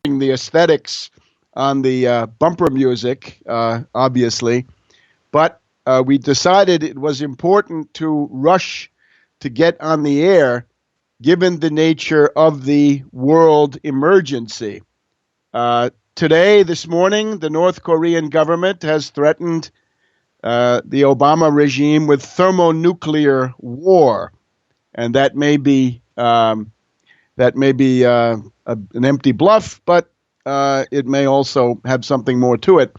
the aesthetics on the bumper music, obviously, but we decided it was important to rush to get on the air given the nature of the world emergency. Today, this morning, the North Korean government has threatened the Obama regime with thermonuclear war, and that may be an empty bluff, but it may also have something more to it.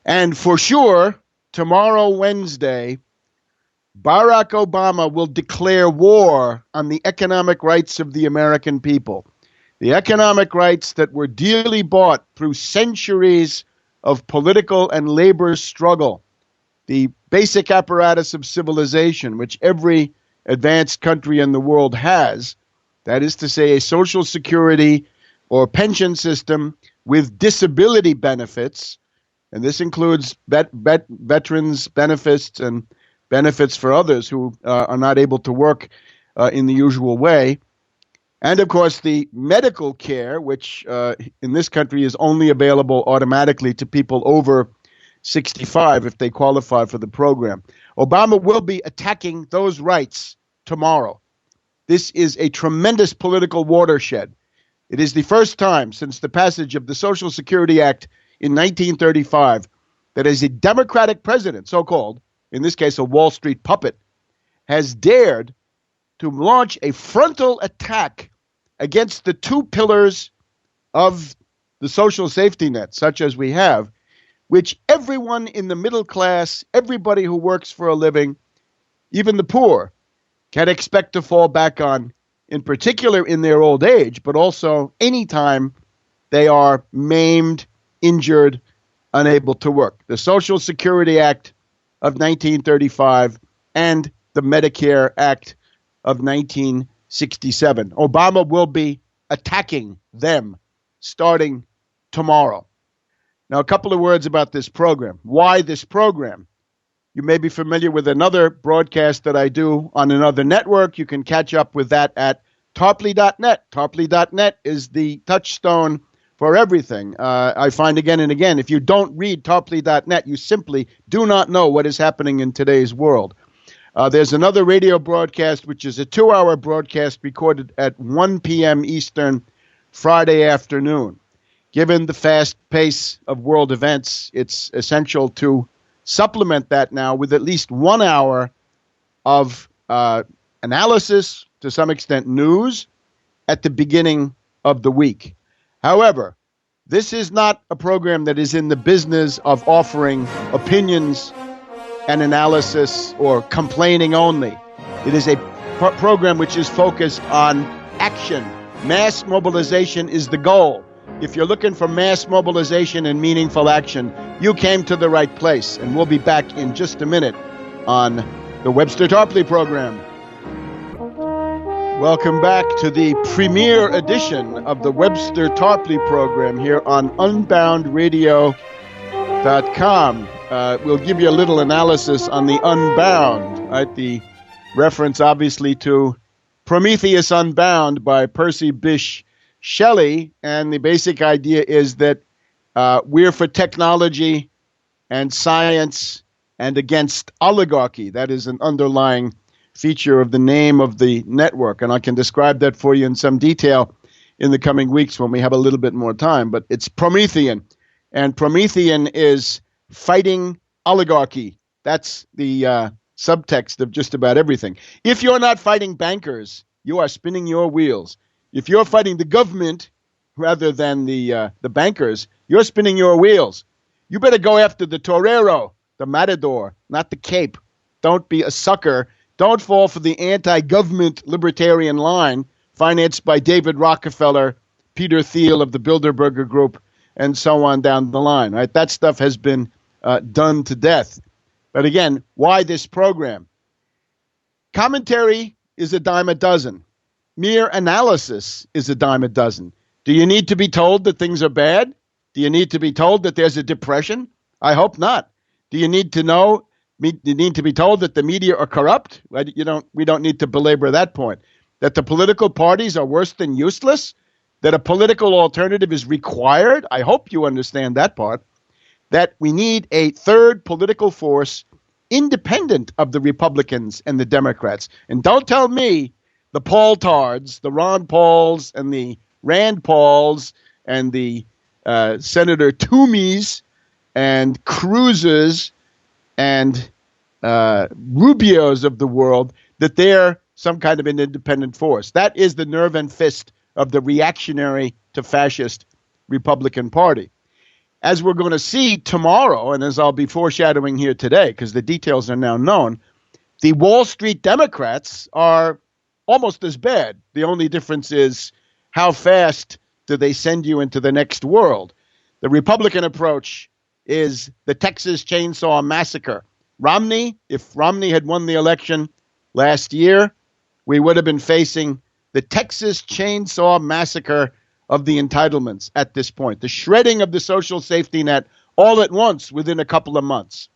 And for sure, tomorrow, Wednesday, Barack Obama will declare war on the economic rights of the American people. The economic rights that were dearly bought through centuries of political and labor struggle. The basic apparatus of civilization, which every advanced country in the world has, that is to say, a social security or pension system with disability benefits, and this includes veterans' benefits and benefits for others who are not able to work in the usual way. And, of course, the medical care, which in this country is only available automatically to people over 65 if they qualify for the program. Obama will be attacking those rights tomorrow. This is a tremendous political watershed. It is the first time since the passage of the Social Security Act in 1935 that as a Democratic president, so-called, in this case a Wall Street puppet, has dared to launch a frontal attack against the two pillars of the social safety net, such as we have, which everyone in the middle class, everybody who works for a living, even the poor, can expect to fall back on, in particular in their old age, but also anytime they are maimed, injured, unable to work. The Social Security Act of 1935 and the Medicare Act of 1967. Obama will be attacking them starting tomorrow. Now, a couple of words about this program. Why this program? You may be familiar with another broadcast that I do on another network. You can catch up with that at Tarpley.net. Tarpley.net is the touchstone for everything. I find again and again, if you don't read Tarpley.net, you simply do not know what is happening in today's world. There's another radio broadcast, which is a 2-hour broadcast recorded at 1 p.m. Eastern Friday afternoon. Given the fast pace of world events, it's essential to supplement that now with at least 1 hour of analysis, to some extent news, at the beginning of the week. However, this is not a program that is in the business of offering opinions and analysis or complaining only. It is a program which is focused on action. Mass mobilization is the goal. If you're looking for mass mobilization and meaningful action, you came to the right place. And we'll be back in just a minute on the Webster Tarpley program. Welcome back to the premiere edition of the Webster Tarpley program here on UnboundRadio.com. We'll give you a little analysis on the Unbound, right? The reference, obviously, to Prometheus Unbound by Percy Bysshe Shelley. And the basic idea is that we're for technology and science and against oligarchy. That is an underlying feature of the name of the network. And I can describe that for you in some detail in the coming weeks when we have a little bit more time. But it's Promethean. And Promethean is fighting oligarchy. That's the subtext of just about everything. If you're not fighting bankers, you are spinning your wheels. If you're fighting the government rather than the bankers, you're spinning your wheels. You better go after the torero, the matador, not the cape. Don't be a sucker. Don't fall for the anti-government libertarian line financed by David Rockefeller, Peter Thiel of the Bilderberger Group, and so on down the line. Right? That stuff has been done to death. But again, why this program? Commentary is a dime a dozen. Mere analysis is a dime a dozen. Do you need to be told that things are bad? Do you need to be told that there's a depression? I hope not. Do you need to know? You need to be told that the media are corrupt? We don't need to belabor that point. That the political parties are worse than useless? that a political alternative is required. I hope you understand that part. That we need a third political force independent of the Republicans and the Democrats. And don't tell me the Paul Tards, the Ron Pauls and the Rand Pauls and the Senator Toomeys and Cruzes and Rubios of the world, that they're some kind of an independent force. That is the nerve and fist of the reactionary to fascist Republican Party. As we're going to see tomorrow, and as I'll be foreshadowing here today, because the details are now known, the Wall Street Democrats are almost as bad. The only difference is how fast do they send you into the next world. The Republican approach is the Texas Chainsaw Massacre. Romney, if Romney had won the election last year, we would have been facing the Texas Chainsaw Massacre of the entitlements at this point, the shredding of the social safety net all at once within a couple of months.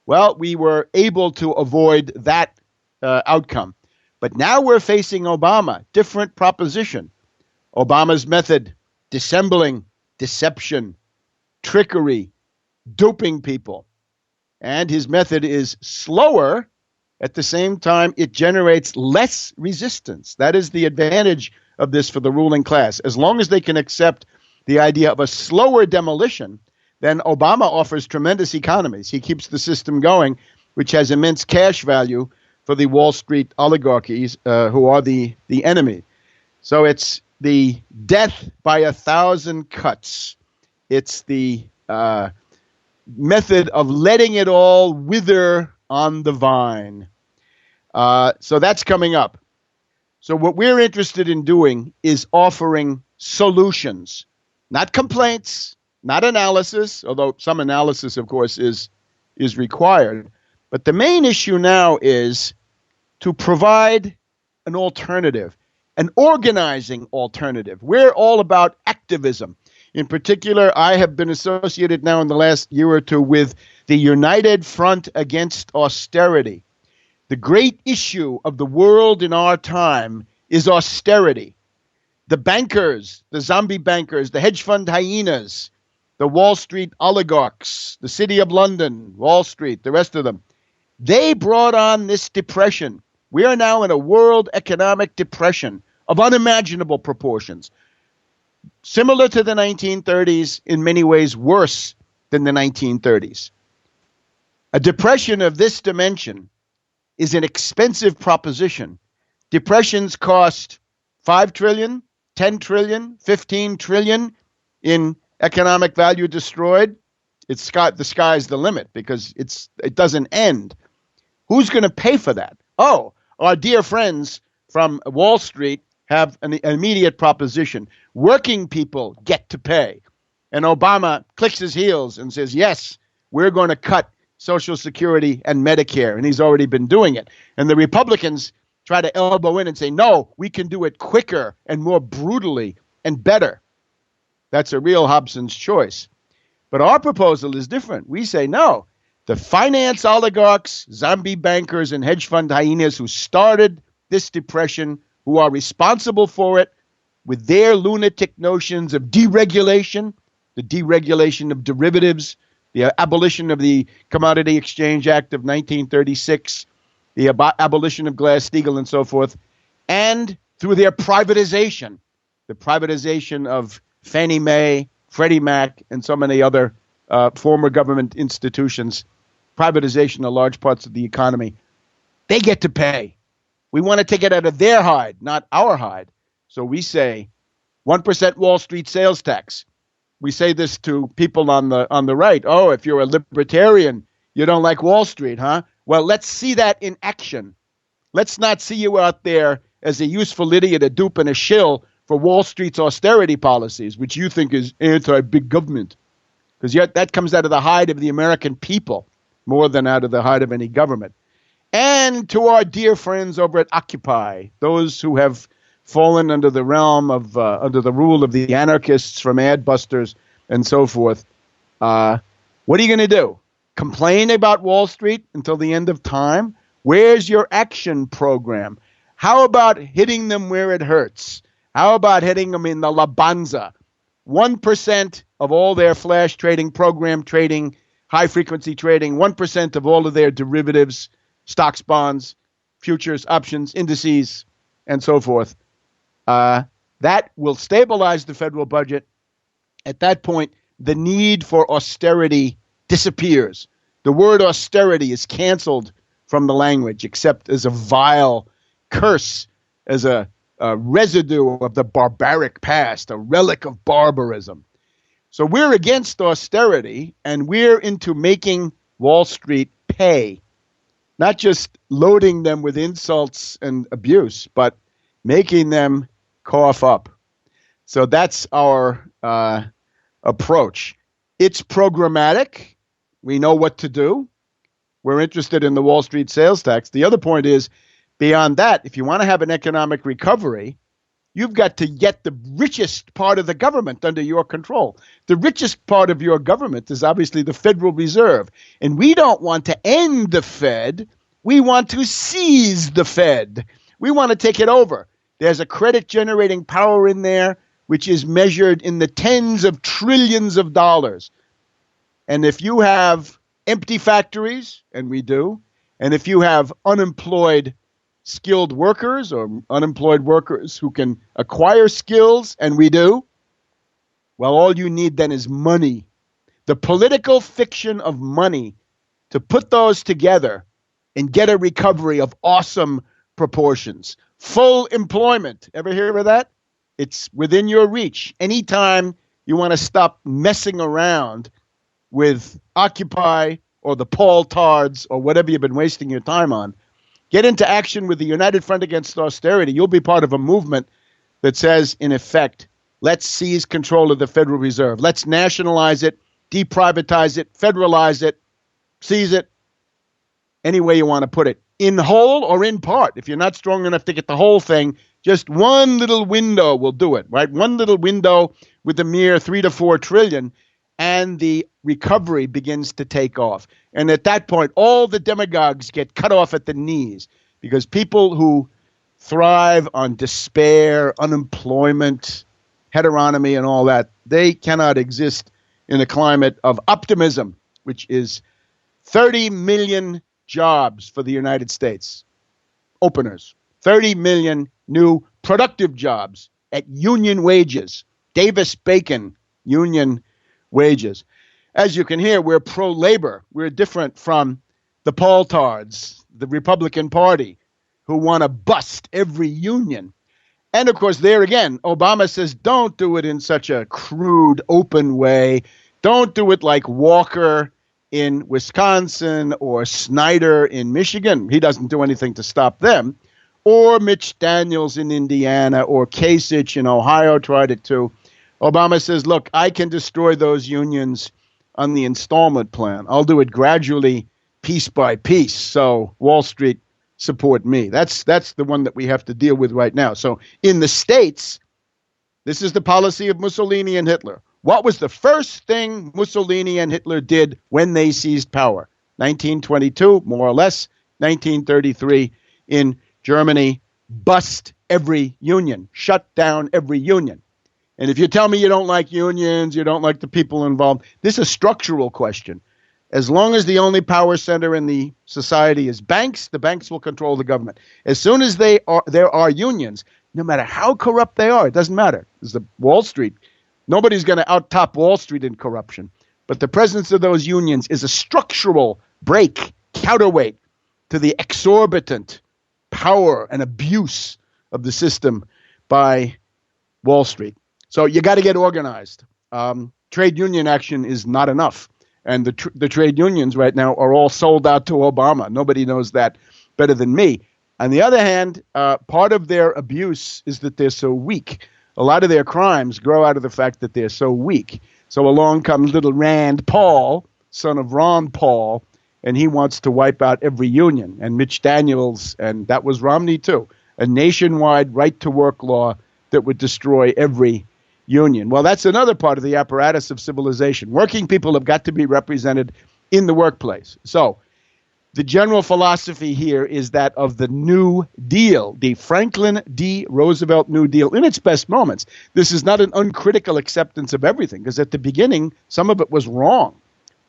Well, we were able to avoid that outcome. But now we're facing Obama, different proposition. Obama's method, dissembling, deception, trickery, duping people. And his method is slower. At the same time, it generates less resistance. That is the advantage of this for the ruling class. As long as they can accept the idea of a slower demolition, then Obama offers tremendous economies. He keeps the system going, which has immense cash value for the Wall Street oligarchies who are the enemy. So it's the death by 1,000 cuts. It's the method of letting it all wither on the vine. So that's coming up. So what we're interested in doing is offering solutions, not complaints, not analysis, although some analysis, of course, is required. But the main issue now is to provide an alternative, an organizing alternative. We're all about activism. In particular, I have been associated now in the last year or two with the United Front Against Austerity. The great issue of the world in our time is austerity. The bankers, the zombie bankers, the hedge fund hyenas, the Wall Street oligarchs, the City of London, Wall Street, the rest of them, they brought on this depression. We are now in a world economic depression of unimaginable proportions. Similar to the 1930s, in many ways worse than the 1930s. A depression of this dimension is an expensive proposition. Depressions cost $5 trillion, $10 trillion, $15 trillion in economic value destroyed. The sky's the limit because it doesn't end. Who's going to pay for that? Oh, our dear friends from Wall Street have an immediate proposition. Working people get to pay. And Obama clicks his heels and says, yes, we're going to cut Social Security and Medicare, and he's already been doing it. And the Republicans try to elbow in and say, no, we can do it quicker and more brutally and better. That's a real Hobson's choice. But our proposal is different. We say, no, the finance oligarchs, zombie bankers, and hedge fund hyenas who started this depression, who are responsible for it with their lunatic notions of deregulation, the deregulation of derivatives, the abolition of the Commodity Exchange Act of 1936, the abolition of Glass-Steagall and so forth, and through their privatization, the privatization of Fannie Mae, Freddie Mac, and so many other former government institutions, privatization of large parts of the economy, they get to pay. We want to take it out of their hide, not our hide. So we say 1% Wall Street sales tax. We say this to people on the right. Oh, if you're a libertarian, you don't like Wall Street, huh? Well, let's see that in action. Let's not see you out there as a useful idiot, a dupe, and a shill for Wall Street's austerity policies, which you think is anti-big government. Because yet that comes out of the hide of the American people more than out of the hide of any government. And to our dear friends over at Occupy, those who have fallen under the realm of, under the rule of the anarchists from Adbusters and so forth. What are you going to do? Complain about Wall Street until the end of time? Where's your action program? How about hitting them where it hurts? How about hitting them in the Labanza? 1% of all their flash trading, program trading, high-frequency trading, 1% of all of their derivatives, stocks, bonds, futures, options, indices, and so forth. That will stabilize the federal budget. At that point, the need for austerity disappears. The word austerity is canceled from the language, except as a vile curse, as a residue of the barbaric past, a relic of barbarism. So we're against austerity, and we're into making Wall Street pay, not just loading them with insults and abuse, but making them cough up. So that's our approach. It's programmatic. We know what to do. We're interested in the Wall Street sales tax. The other point is, beyond that, if you want to have an economic recovery, you've got to get the richest part of the government under your control. The richest part of your government is obviously the Federal Reserve. And we don't want to end the Fed. We want to seize the Fed. We want to take it over. There's a credit generating power in there, which is measured in the tens of trillions of dollars. And if you have empty factories, and we do, and if you have unemployed skilled workers or unemployed workers who can acquire skills, and we do, well, all you need then is money. The political fiction of money to put those together and get a recovery of awesome proportions. Full employment. Ever hear of that? It's within your reach. Anytime you want to stop messing around with Occupy or the Paul Tards or whatever you've been wasting your time on, get into action with the United Front Against Austerity. You'll be part of a movement that says, in effect, let's seize control of the Federal Reserve. Let's nationalize it, deprivatize it, federalize it, seize it, any way you want to put it, in whole or in part. If you're not strong enough to get the whole thing, just one little window will do it, right? One little window with a mere 3 to 4 trillion, and the recovery begins to take off. And at that point, all the demagogues get cut off at the knees, because people who thrive on despair, unemployment, heteronomy, and all that, they cannot exist in a climate of optimism, which is 30 million jobs for the United States. Openers. 30 million new productive jobs at union wages. Davis-Bacon union wages. As you can hear, we're pro-labor. We're different from the Paul Tards, the Republican Party, who want to bust every union. And of course, there again, Obama says, don't do it in such a crude, open way. Don't do it like Walker in Wisconsin or Snyder in Michigan. He doesn't do anything to stop them. Or Mitch Daniels in Indiana, or Kasich in Ohio tried it too. Obama says, look, I can destroy those unions on the installment plan. I'll do it gradually, piece by piece. So Wall Street, support me. That's the one that we have to deal with right now. So in the States, this is the policy of Mussolini and Hitler. What was the first thing Mussolini and Hitler did when they seized power? 1922, more or less. 1933 in Germany, bust every union, shut down every union. And if you tell me you don't like unions, you don't like the people involved, this is a structural question. As long as the only power center in the society is banks, the banks will control the government. As soon as there are unions, no matter how corrupt they are, it doesn't matter. It's the Wall Street. Nobody's going to out-top Wall Street in corruption. But the presence of those unions is a structural break, counterweight to the exorbitant power and abuse of the system by Wall Street. So you got to get organized. Trade union action is not enough. And the trade unions right now are all sold out to Obama. Nobody knows that better than me. On the other hand, part of their abuse is that they're so weak. A lot of their crimes grow out of the fact that they're so weak. So along comes little Rand Paul, son of Ron Paul, and he wants to wipe out every union. And Mitch Daniels, and that was Romney too, a nationwide right-to-work law that would destroy every union. Well, that's another part of the apparatus of civilization. Working people have got to be represented in the workplace. So The general philosophy here is that of the New Deal, the Franklin D. Roosevelt New Deal in its best moments. This is not an uncritical acceptance of everything, because at the beginning, some of it was wrong.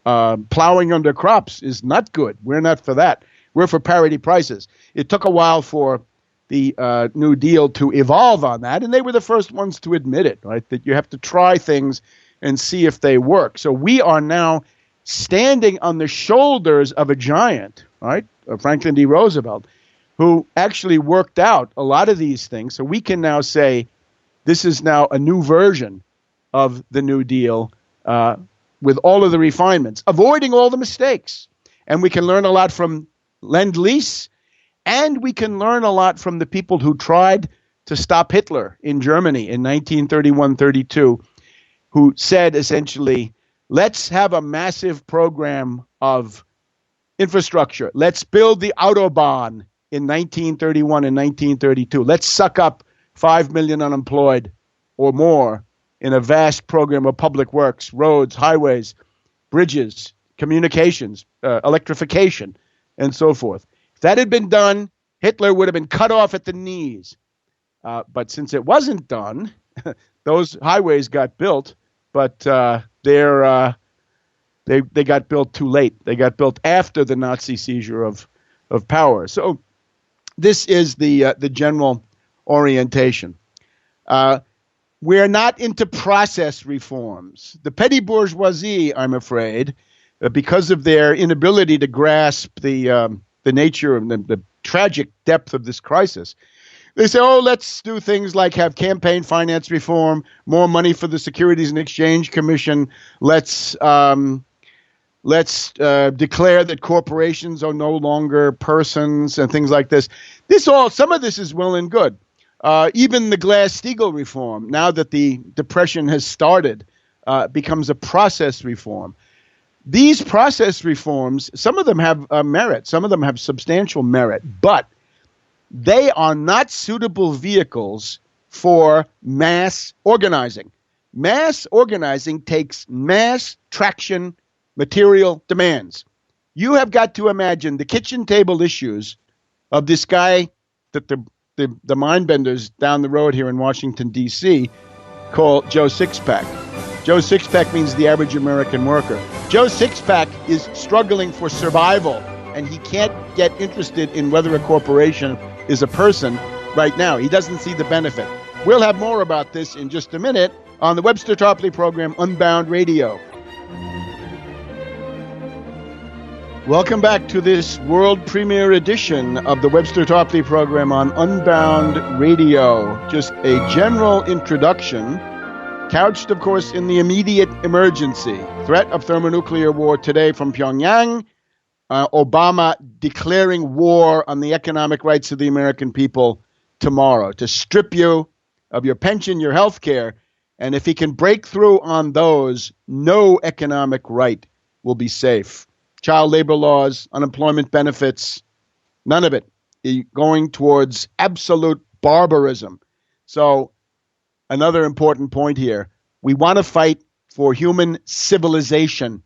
Plowing under crops is not good. We're not for that. We're for parity prices. It took a while for the New Deal to evolve on that, and they were the first ones to admit it, right? That you have to try things and see if they work. So we are now standing on the shoulders of a giant, right, Franklin D. Roosevelt, who actually worked out a lot of these things. So we can now say this is now a new version of the New Deal with all of the refinements, avoiding all the mistakes. And we can learn a lot from Lend-Lease, and we can learn a lot from the people who tried to stop Hitler in Germany in 1931-32, who said essentially, let's have a massive program of infrastructure. Let's build the Autobahn in 1931 and 1932. Let's suck up 5 million unemployed or more in a vast program of public works, roads, highways, bridges, communications, electrification, and so forth. If that had been done, Hitler would have been cut off at the knees. But since it wasn't done, those highways got built, but they got built too late. They got built after the Nazi seizure of power. So this is the general orientation. We're not into process reforms. The petty bourgeoisie, I'm afraid, because of their inability to grasp the nature and the tragic depth of this crisis, they say, oh, let's do things like have campaign finance reform, more money for the Securities and Exchange Commission. Let's declare that corporations are no longer persons and things like this. Some of this is well and good. Even the Glass-Steagall reform, now that the Depression has started, becomes a process reform. These process reforms, some of them have merit, some of them have substantial merit, but they are not suitable vehicles for mass organizing. Mass organizing takes mass traction material demands. You have got to imagine the kitchen table issues of this guy that the mind benders down the road here in Washington, D.C. call Joe Sixpack. Joe Sixpack means the average American worker. Joe Sixpack is struggling for survival, and he can't get interested in whether a corporation is a person right now. He doesn't see the benefit. We'll have more about this in just a minute on the Webster Tarpley program, Unbound Radio. Welcome back to this world premiere edition of the Webster Tarpley program on Unbound Radio. Just a general introduction, couched, of course, in the immediate emergency. Threat of thermonuclear war today from Pyongyang. Obama declaring war on the economic rights of the American people tomorrow to strip you of your pension, your health care. And if he can break through on those, no economic right will be safe. Child labor laws, unemployment benefits, none of it going towards absolute barbarism. So another important point here, we want to fight for human civilization.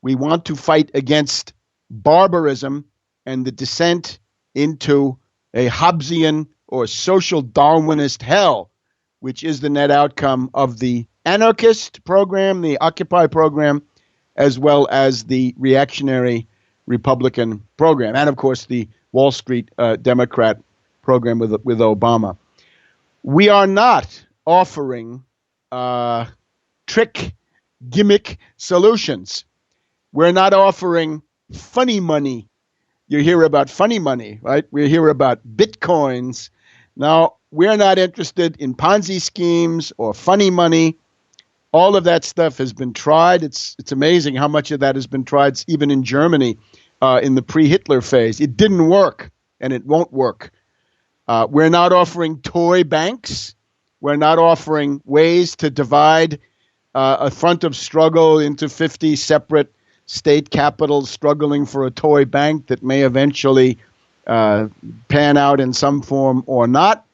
We want to fight against barbarism and the descent into a Hobbesian or social Darwinist hell, which is the net outcome of the anarchist program, the Occupy program, as well as the reactionary Republican program, and of course the Wall Street Democrat program with Obama. We are not offering trick, gimmick solutions. We're not offering funny money. You hear about funny money, right? We hear about bitcoins. Now, we're not interested in Ponzi schemes or funny money. All of that stuff has been tried. It's amazing how much of that has been tried, even in Germany, in the pre-Hitler phase. It didn't work, and it won't work. We're not offering toy banks. We're not offering ways to divide a front of struggle into 50 separate state capitals struggling for a toy bank that may eventually pan out in some form or not.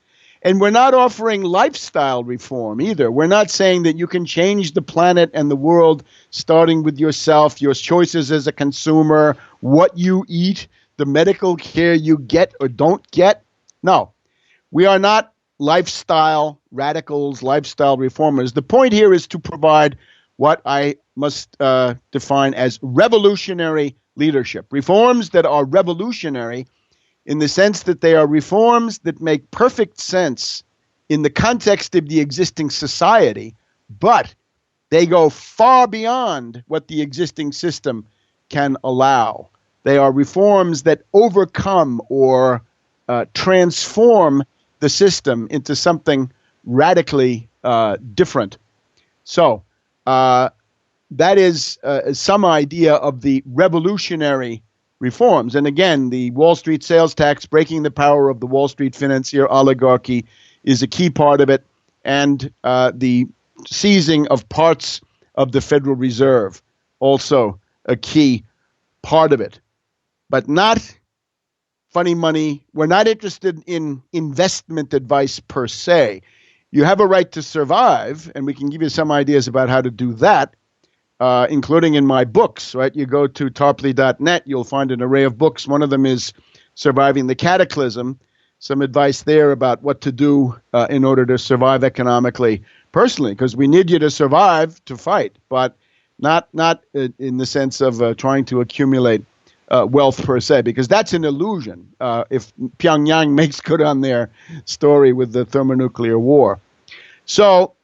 And we're not offering lifestyle reform either. We're not saying that you can change the planet and the world starting with yourself, your choices as a consumer, what you eat, the medical care you get or don't get. No, we are not lifestyle radicals, lifestyle reformers. The point here is to provide what I must define as revolutionary leadership. Reforms that are revolutionary in the sense that they are reforms that make perfect sense in the context of the existing society, but they go far beyond what the existing system can allow. They are reforms that overcome or transform the system into something radically different. So that is some idea of the revolutionary reforms. And again, the Wall Street sales tax, breaking the power of the Wall Street financier oligarchy, is a key part of it. And the seizing of parts of the Federal Reserve, also a key part of it. But not funny money. We're not interested in investment advice per se. You have a right to survive, and we can give you some ideas about how to do that, including in my books, right? You go to tarpley.net, you'll find an array of books. One of them is Surviving the Cataclysm, some advice there about what to do in order to survive economically, personally, because we need you to survive to fight, but not in the sense of trying to accumulate wealth per se, because that's an illusion if Pyongyang makes good on their story with the thermonuclear war. So,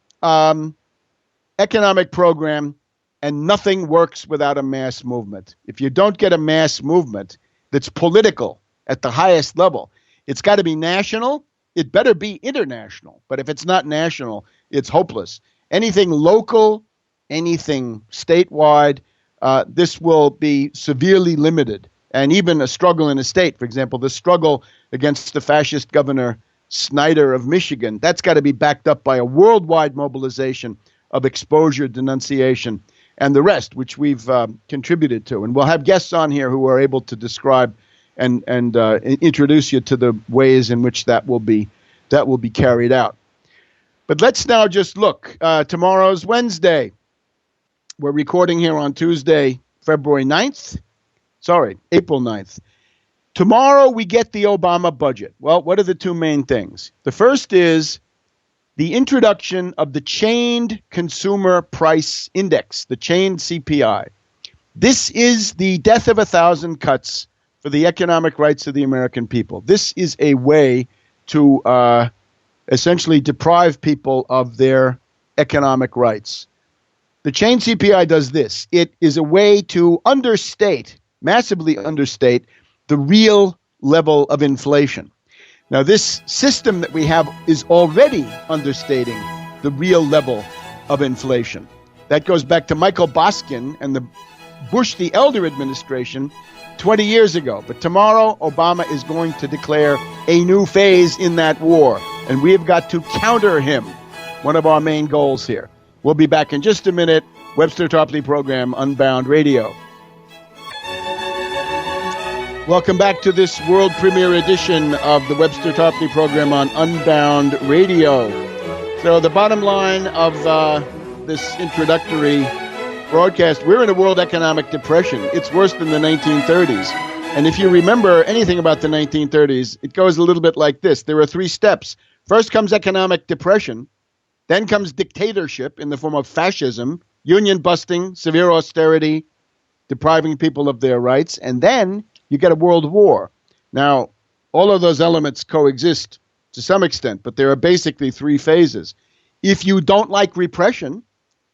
economic program, and nothing works without a mass movement. If you don't get a mass movement that's political at the highest level, it's got to be national. It better be international. But if it's not national, it's hopeless. Anything local, anything statewide, this will be severely limited. And even a struggle in a state, for example, the struggle against the fascist Governor Snyder of Michigan, that's got to be backed up by a worldwide mobilization of exposure, denunciation, and the rest, which we've contributed to. And we'll have guests on here who are able to describe and introduce you to the ways in which that will be carried out. But let's now just look. Tomorrow's Wednesday. We're recording here on Tuesday, April 9th. Tomorrow we get the Obama budget. Well, what are the two main things? The first is the introduction of the chained consumer price index, the chained CPI. This is the death of 1,000 cuts for the economic rights of the American people. This is a way to essentially deprive people of their economic rights. The chained CPI does this. It is a way to massively understate the real level of inflation. Now, this system that we have is already understating the real level of inflation. That goes back to Michael Boskin and the Bush the Elder administration 20 years ago. But tomorrow, Obama is going to declare a new phase in that war, and we have got to counter him, one of our main goals here. We'll be back in just a minute. Webster Tarpley program, Unbound Radio. Welcome back to this world premiere edition of the Webster Tarpley program on Unbound Radio. So the bottom line of this introductory broadcast, we're in a world economic depression. It's worse than the 1930s. And if you remember anything about the 1930s, it goes a little bit like this. There are three steps. First comes economic depression. Then comes dictatorship in the form of fascism, union busting, severe austerity, depriving people of their rights. And then you get a world war. Now, all of those elements coexist to some extent, but there are basically three phases. If you don't like repression,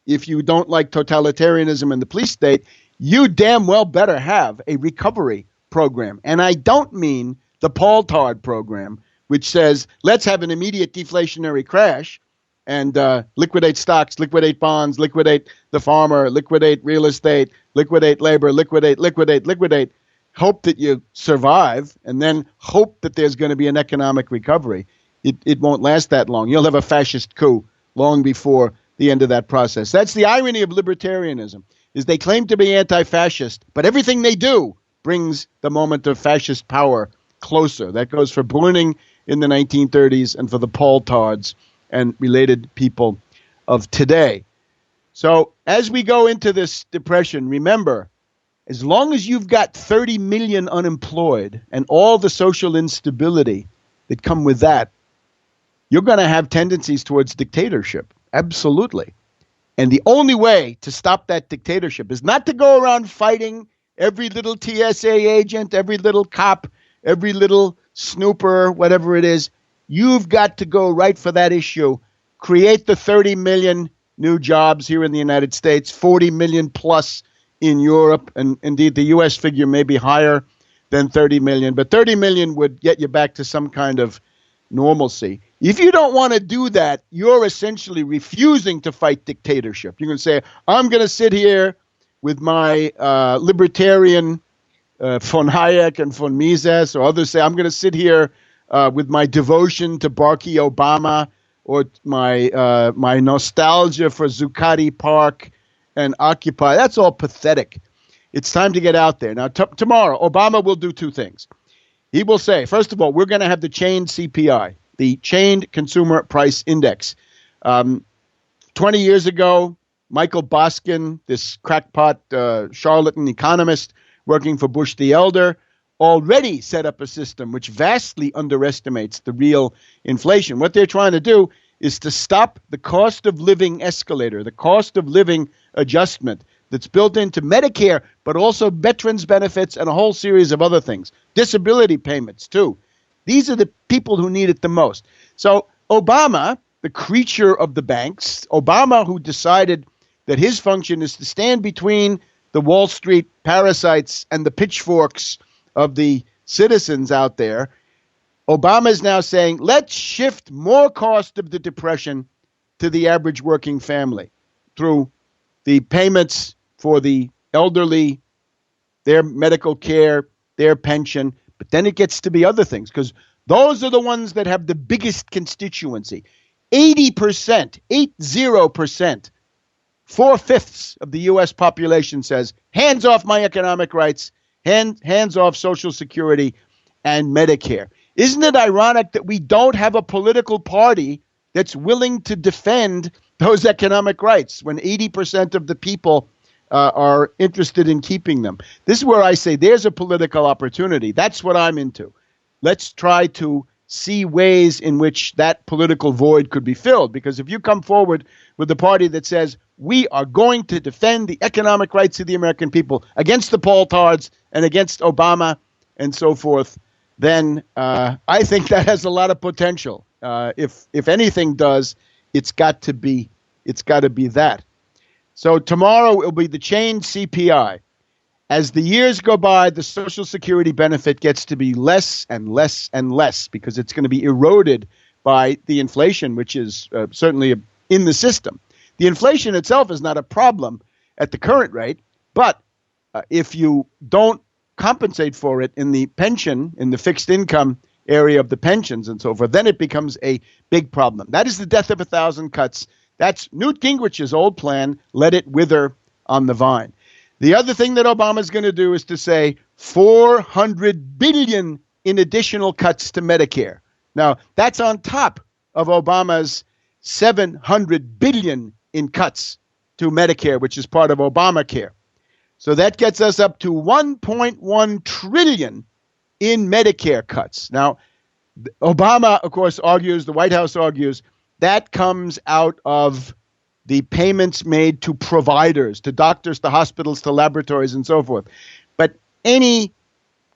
if you don't like totalitarianism in the police state, you damn well better have a recovery program. And I don't mean the Paul Tard program, which says, let's have an immediate deflationary crash and liquidate stocks, liquidate bonds, liquidate the farmer, liquidate real estate, liquidate labor, liquidate. Hope that you survive, and then hope that there's going to be an economic recovery. It won't last that long. You'll have a fascist coup long before the end of that process. That's the irony of libertarianism, is they claim to be anti-fascist, but everything they do brings the moment of fascist power closer. That goes for burning in the 1930s and for the Poltards and related people of today. So as we go into this depression, remember, as long as you've got 30 million unemployed and all the social instability that come with that, you're going to have tendencies towards dictatorship. Absolutely. And the only way to stop that dictatorship is not to go around fighting every little TSA agent, every little cop, every little snooper, whatever it is. You've got to go right for that issue. Create the 30 million new jobs here in the United States, 40 million plus in Europe. And indeed, the U.S. figure may be higher than 30 million. But 30 million would get you back to some kind of normalcy. If you don't want to do that, you're essentially refusing to fight dictatorship. You can say, I'm going to sit here with my libertarian von Hayek and von Mises, or others say, I'm going to sit here with my devotion to Barack Obama, or my nostalgia for Zuccotti Park and Occupy. That's all pathetic. It's time to get out there. Now, tomorrow, Obama will do two things. He will say, first of all, we're going to have the chained CPI, the chained consumer price index. 20 years ago, Michael Boskin, this crackpot charlatan economist working for Bush the Elder, already set up a system which vastly underestimates the real inflation. What they're trying to do is to stop the cost of living escalator, the cost of living adjustment that's built into Medicare, but also veterans benefits and a whole series of other things. Disability payments, too. These are the people who need it the most. So Obama, the creature of the banks, Obama, who decided that his function is to stand between the Wall Street parasites and the pitchforks of the citizens out there, Obama is now saying, let's shift more cost of the depression to the average working family through the payments for the elderly, their medical care, their pension. But then it gets to be other things, because those are the ones that have the biggest constituency. 80%, 80%, 4/5 of the U.S. population says, hands off my economic rights, hands off Social Security and Medicare. Isn't it ironic that we don't have a political party that's willing to defend those economic rights when 80% of the people are interested in keeping them? This is where I say there's a political opportunity. That's what I'm into. Let's try to see ways in which that political void could be filled. Because if you come forward with a party that says, we are going to defend the economic rights of the American people against the Poltards and against Obama and so forth, then I think that has a lot of potential. If anything does, it's got to be that. So tomorrow it will be the chained CPI. As the years go by, the Social Security benefit gets to be less and less and less because it's going to be eroded by the inflation, which is certainly in the system. The inflation itself is not a problem at the current rate, but if you don't compensate for it in the pension, in the fixed income area of the pensions and so forth, then it becomes a big problem. That is the death of 1,000 cuts. That's Newt Gingrich's old plan, let it wither on the vine. The other thing that Obama's going to do is to say $400 billion in additional cuts to Medicare. Now, that's on top of Obama's $700 billion in cuts to Medicare, which is part of Obamacare. So that gets us up to $1.1 trillion in Medicare cuts. Now, Obama, of course, argues, the White House argues, that comes out of the payments made to providers, to doctors, to hospitals, to laboratories, and so forth. But any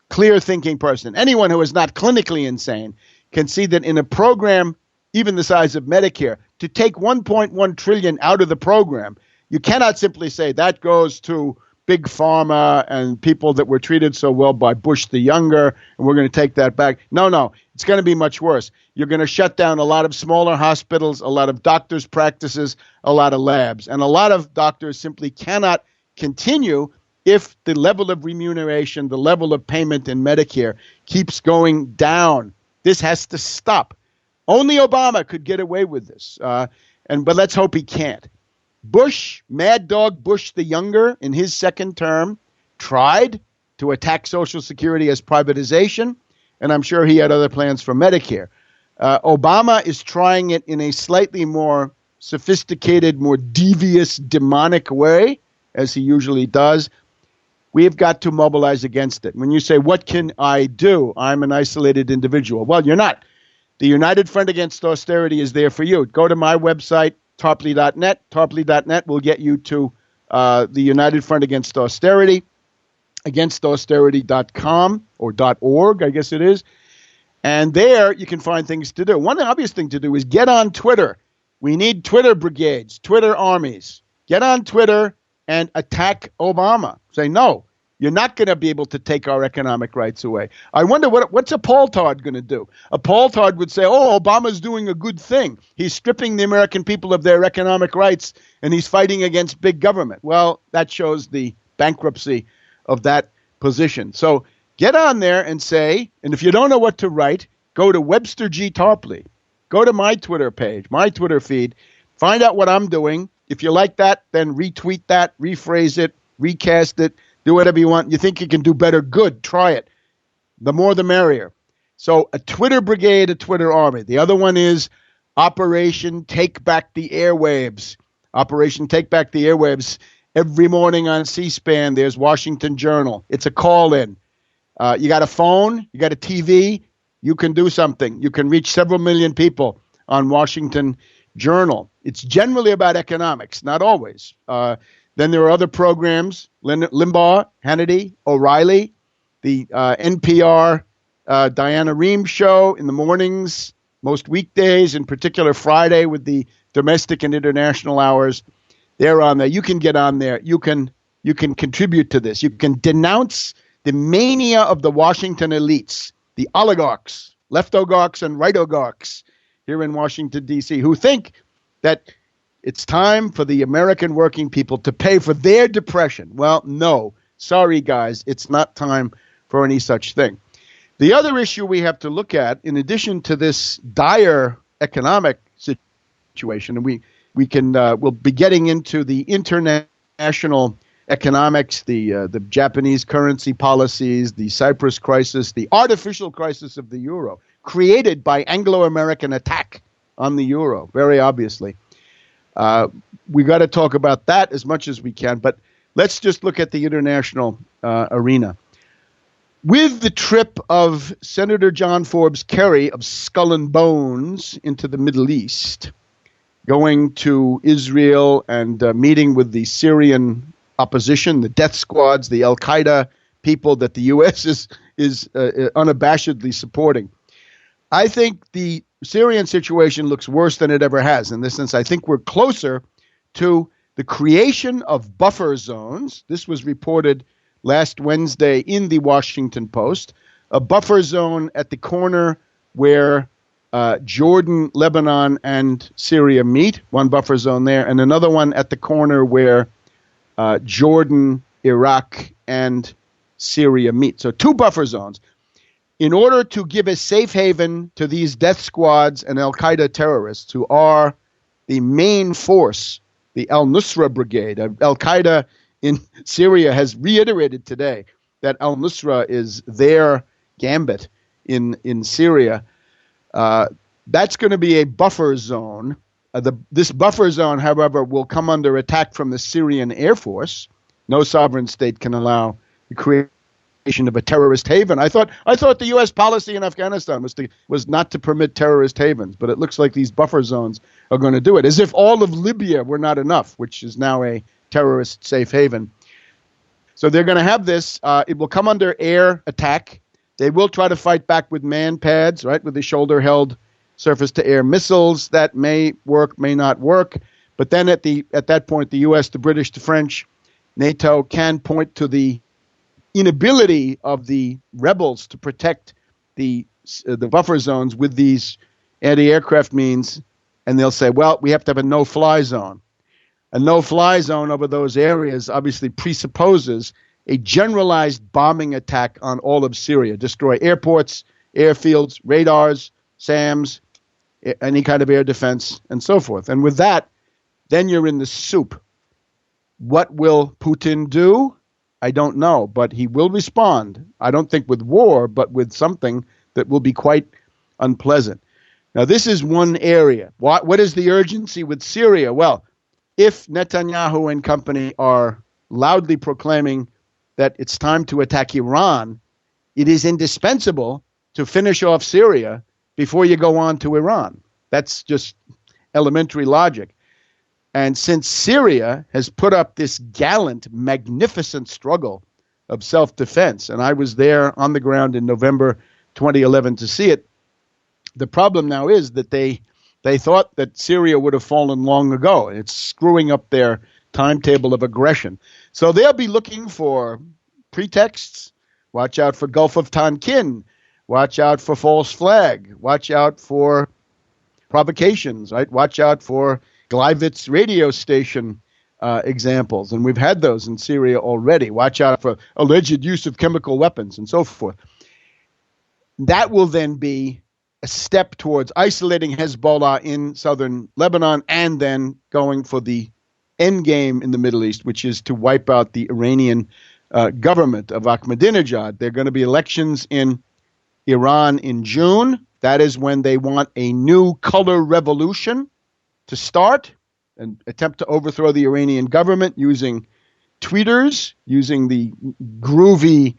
clear-thinking person, anyone who is not clinically insane, can see that in a program even the size of Medicare, to take $1.1 trillion out of the program, you cannot simply say that goes to big pharma and people that were treated so well by Bush the Younger, and we're going to take that back. No, it's going to be much worse. You're going to shut down a lot of smaller hospitals, a lot of doctors' practices, a lot of labs, and a lot of doctors simply cannot continue if the level of remuneration, the level of payment in Medicare keeps going down. This has to stop. Only Obama could get away with this, but let's hope he can't. Bush, Mad Dog Bush the Younger, in his second term, tried to attack Social Security as privatization, and I'm sure he had other plans for Medicare. Obama is trying it in a slightly more sophisticated, more devious, demonic way, as he usually does. We've got to mobilize against it. When you say, what can I do? I'm an isolated individual. Well, you're not. The United Front Against Austerity is there for you. Go to my website, tarpley.net. Tarpley.net will get you to the United Front Against Austerity, againstausterity.com or .org, I guess it is. And there you can find things to do. One obvious thing to do is get on Twitter. We need Twitter brigades, Twitter armies. Get on Twitter and attack Obama. Say, no, you're not going to be able to take our economic rights away. I wonder what's a Paultard going to do? A Paultard would say, oh, Obama's doing a good thing. He's stripping the American people of their economic rights, and he's fighting against big government. Well, that shows the bankruptcy of that position. So get on there and say, and if you don't know what to write, go to Webster G. Tarpley. Go to my Twitter page, my Twitter feed. Find out what I'm doing. If you like that, then retweet that, rephrase it, recast it, do whatever you want. You think you can do better? Good. Try it. The more the merrier. So a Twitter brigade, a Twitter army. The other one is Operation Take Back the Airwaves. Operation Take Back the Airwaves. Every morning on C-SPAN, there's Washington Journal. It's a call-in. You got a phone, you got a TV, you can do something. You can reach several million people on Washington Journal. It's generally about economics, not always. Then there are other programs, Limbaugh, Hannity, O'Reilly, the NPR Diana Rehm show in the mornings, most weekdays, in particular Friday with the domestic and international hours. They're on there. You can get on there. You can contribute to this. You can denounce the mania of the Washington elites, the oligarchs, left oligarchs and right oligarchs here in Washington, D.C., who think that it's time for the American working people to pay for their depression. Well, no. Sorry, guys. It's not time for any such thing. The other issue we have to look at, in addition to this dire economic situation, and we'll be getting into the international economics, the Japanese currency policies, the Cyprus crisis, the artificial crisis of the euro, created by Anglo-American attack on the euro, very obviously. We got to talk about that as much as we can, but let's just look at the international arena. With the trip of Senator John Forbes Kerry of Skull and Bones into the Middle East, going to Israel and meeting with the Syrian opposition, the death squads, the Al-Qaeda people that the U.S. is unabashedly supporting. I think the Syrian situation looks worse than it ever has. In this sense, I think we're closer to the creation of buffer zones. This was reported last Wednesday in the Washington Post, a buffer zone at the corner where Jordan, Lebanon, and Syria meet, one buffer zone there, and another one at the corner where Jordan, Iraq, and Syria meet. So two buffer zones. In order to give a safe haven to these death squads and Al-Qaeda terrorists who are the main force, the al-Nusra Brigade. Al-Qaeda in Syria has reiterated today that al-Nusra is their gambit in Syria. That's going to be a buffer zone. This buffer zone, however, will come under attack from the Syrian Air Force. No sovereign state can allow the creation of a terrorist haven. I thought the U.S. policy in Afghanistan was not to permit terrorist havens, but it looks like these buffer zones are going to do it, as if all of Libya were not enough, which is now a terrorist safe haven. So they're going to have this. It will come under air attack. They will try to fight back with man pads, right, with the shoulder-held surface-to-air missiles. That may work, may not work. But then at that point, the U.S., the British, the French, NATO can point to the inability of the rebels to protect the buffer zones with these anti-aircraft means, and they'll say, well, we have to have a no-fly zone. A no-fly zone over those areas obviously presupposes a generalized bombing attack on all of Syria, destroy airports, airfields, radars, SAMs, any kind of air defense, and so forth. And with that, then you're in the soup. What will Putin do? I don't know, but he will respond. I don't think with war, but with something that will be quite unpleasant. Now, this is one area. What is the urgency with Syria? Well, if Netanyahu and company are loudly proclaiming that it's time to attack Iran, it is indispensable to finish off Syria before you go on to Iran. That's just elementary logic. And since Syria has put up this gallant, magnificent struggle of self-defense, and I was there on the ground in November 2011 to see it, the problem now is that they thought that Syria would have fallen long ago. It's screwing up their timetable of aggression. So they'll be looking for pretexts. Watch out for Gulf of Tonkin. Watch out for false flag. Watch out for provocations, right? Watch out for Gleivitz radio station examples. And we've had those in Syria already. Watch out for alleged use of chemical weapons and so forth. That will then be a step towards isolating Hezbollah in southern Lebanon and then going for the end game in the Middle East, which is to wipe out the Iranian government of Ahmadinejad. There are going to be elections in Iran in June. That is when they want a new color revolution to start and attempt to overthrow the Iranian government using tweeters, using the groovy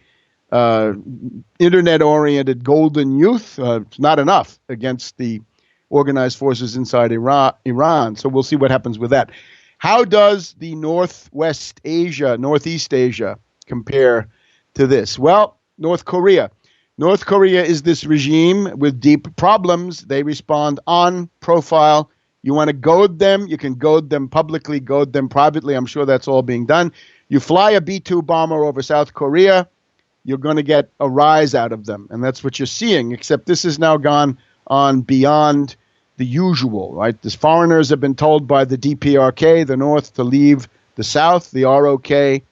internet-oriented golden youth. It's not enough against the organized forces inside Iran. So we'll see what happens with that. How does the Northeast Asia compare to this? Well, North Korea. North Korea is this regime with deep problems. They respond on profile. You want to goad them, you can goad them publicly, goad them privately. I'm sure that's all being done. You fly a B-2 bomber over South Korea, you're going to get a rise out of them. And that's what you're seeing, except this has now gone on beyond the usual, right? The foreigners have been told by the DPRK, the North, to leave the South, the ROK,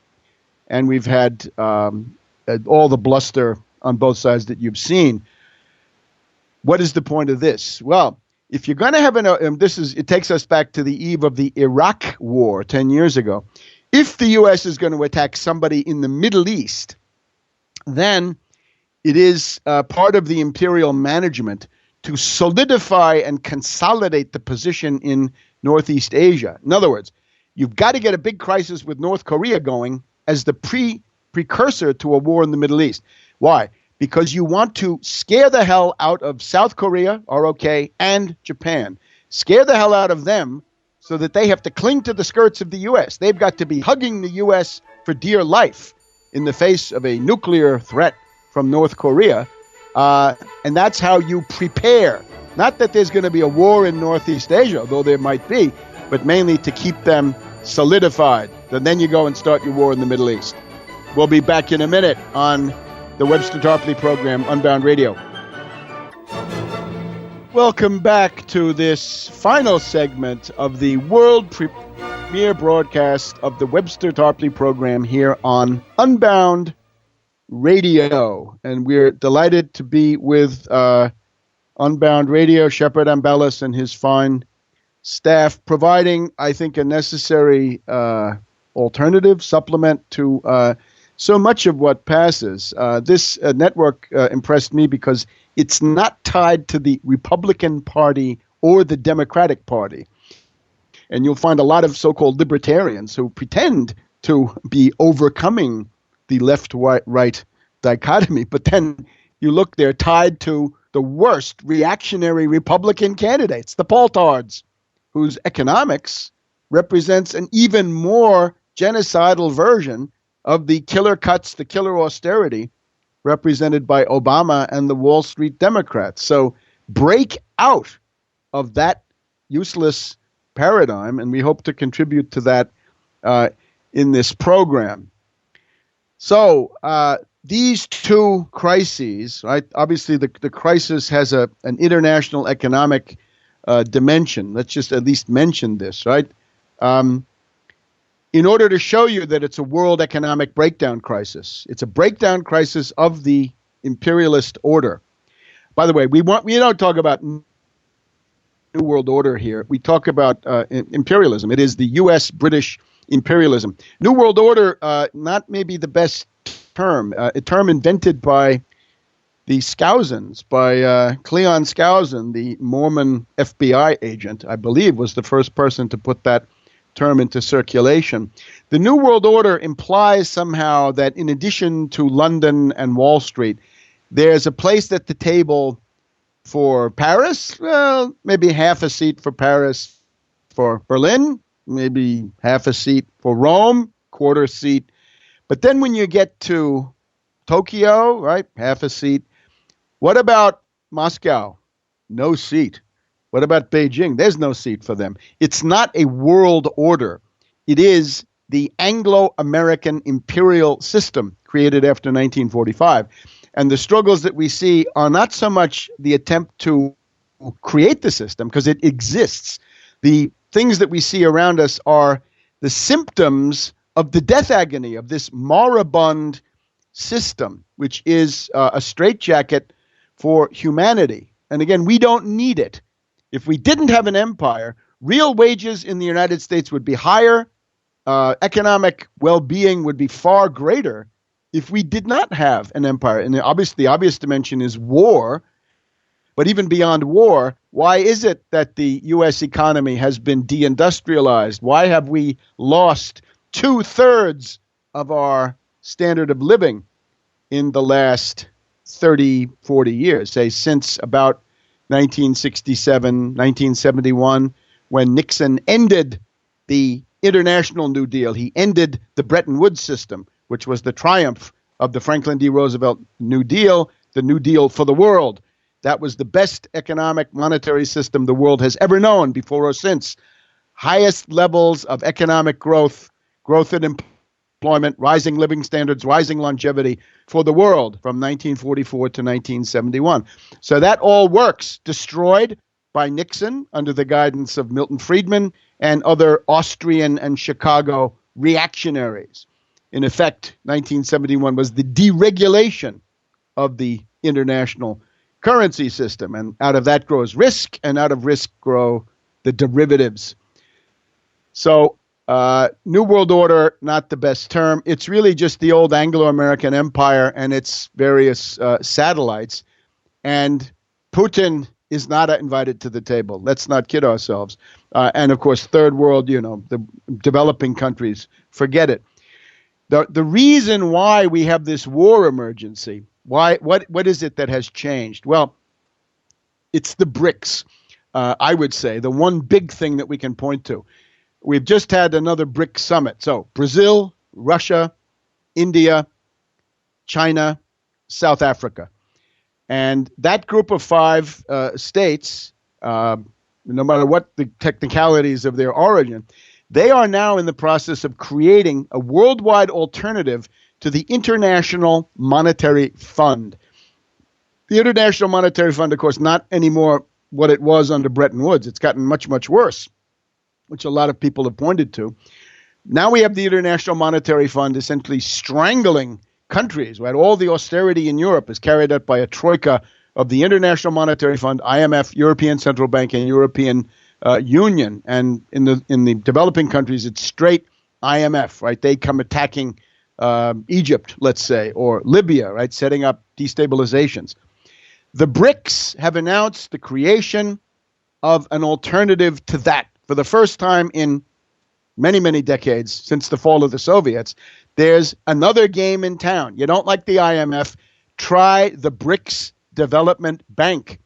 and we've had all the bluster on both sides that you've seen. What is the point of this? Well, if you're going to have it takes us back to the eve of the Iraq War 10 years ago. If the U.S. is going to attack somebody in the Middle East, then it is part of the imperial management to solidify and consolidate the position in Northeast Asia. In other words, you've got to get a big crisis with North Korea going as the precursor to a war in the Middle East. Why? Because you want to scare the hell out of South Korea, ROK, and Japan. Scare the hell out of them so that they have to cling to the skirts of the U.S. They've got to be hugging the U.S. for dear life in the face of a nuclear threat from North Korea. And that's how you prepare. Not that there's going to be a war in Northeast Asia, though there might be, but mainly to keep them solidified. And then you go and start your war in the Middle East. We'll be back in a minute on the Webster Tarpley program, Unbound Radio. Welcome back to this final segment of the world premiere broadcast of the Webster Tarpley program here on Unbound Radio. And we're delighted to be with Unbound Radio, Shepard Ambelis and his fine staff, providing, I think, a necessary alternative, supplement to so much of what passes. This network impressed me because it's not tied to the Republican Party or the Democratic Party. And you'll find a lot of so-called libertarians who pretend to be overcoming the left-right dichotomy, but then you look, they're tied to the worst reactionary Republican candidates, the Poltards, whose economics represents an even more genocidal version of the killer cuts, the killer austerity represented by Obama and the Wall Street Democrats. So break out of that useless paradigm, and we hope to contribute to that in this program. So these two crises, right? Obviously, the crisis has an international economic dimension. Let's just at least mention this, right? In order to show you that it's a world economic breakdown crisis. It's a breakdown crisis of the imperialist order. By the way, we don't talk about New World Order here. We talk about imperialism. It is the U.S. British imperialism. New World Order, not maybe the best term. A term invented by The Skousens by Cleon Skousen, the Mormon FBI agent, I believe was the first person to put that term into circulation. The New World Order implies somehow that in addition to London and Wall Street, there's a place at the table for Paris, well, maybe half a seat for Paris. For Berlin, maybe half a seat. For Rome, quarter seat. But then when you get to Tokyo, right, half a seat. What about Moscow? No seat. What about Beijing? There's no seat for them. It's not a world order. It is the Anglo-American imperial system created after 1945. And the struggles that we see are not so much the attempt to create the system, because it exists. The things that we see around us are the symptoms of the death agony of this moribund system, which is a straitjacket for humanity. And again, we don't need it. If we didn't have an empire, real wages in the United States would be higher. Economic well-being would be far greater if we did not have an empire. And the obvious dimension is war. But even beyond war, why is it that the U.S. economy has been deindustrialized? Why have we lost 2/3 of our standard of living in the last 30, 40 years, say since about 1967, 1971, when Nixon ended the International New Deal? He ended the Bretton Woods system, which was the triumph of the Franklin D. Roosevelt New Deal, the New Deal for the world. That was the best economic monetary system the world has ever known before or since. Highest levels of economic growth in employment, rising living standards, rising longevity for the world from 1944 to 1971. So that all works, destroyed by Nixon under the guidance of Milton Friedman and other Austrian and Chicago reactionaries. In effect, 1971 was the deregulation of the international currency system. And out of that grows risk, and out of risk grow the derivatives. So New World Order, not the best term. It's really just the old Anglo-American empire and its various satellites. And Putin is not invited to the table. Let's not kid ourselves. And of course, third world, the developing countries, forget it. The reason why we have this war emergency, what is it that has changed? Well, it's the BRICS, I would say, the one big thing that we can point to. We've just had another BRICS summit. So Brazil, Russia, India, China, South Africa. And that group of five states, no matter what the technicalities of their origin, they are now in the process of creating a worldwide alternative to the International Monetary Fund. The International Monetary Fund, of course, not anymore what it was under Bretton Woods. It's gotten much, much worse, which a lot of people have pointed to. Now we have the International Monetary Fund essentially strangling countries, right? All the austerity in Europe is carried out by a troika of the International Monetary Fund, IMF, European Central Bank, and European Union. And in the developing countries, it's straight IMF, right? They come attacking Egypt, let's say, or Libya, right? Setting up destabilizations. The BRICS have announced the creation of an alternative to that. For the first time in many, many decades since the fall of the Soviets, there's another game in town. You don't like the IMF, try the BRICS Development Bank.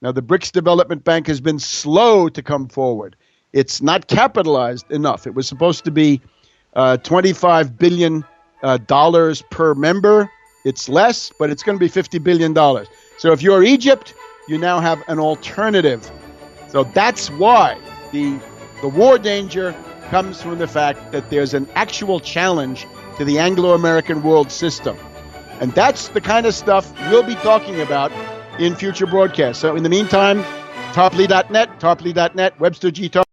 Now, the BRICS Development Bank has been slow to come forward. It's not capitalized enough. It was supposed to be $25 billion per member. It's less, but it's going to be $50 billion. So if you're Egypt, you now have an alternative. So that's why the war danger comes from the fact that there's an actual challenge to the Anglo-American world system. And that's the kind of stuff we'll be talking about in future broadcasts. So in the meantime, Tarpley.net, Webster G. Tarpley.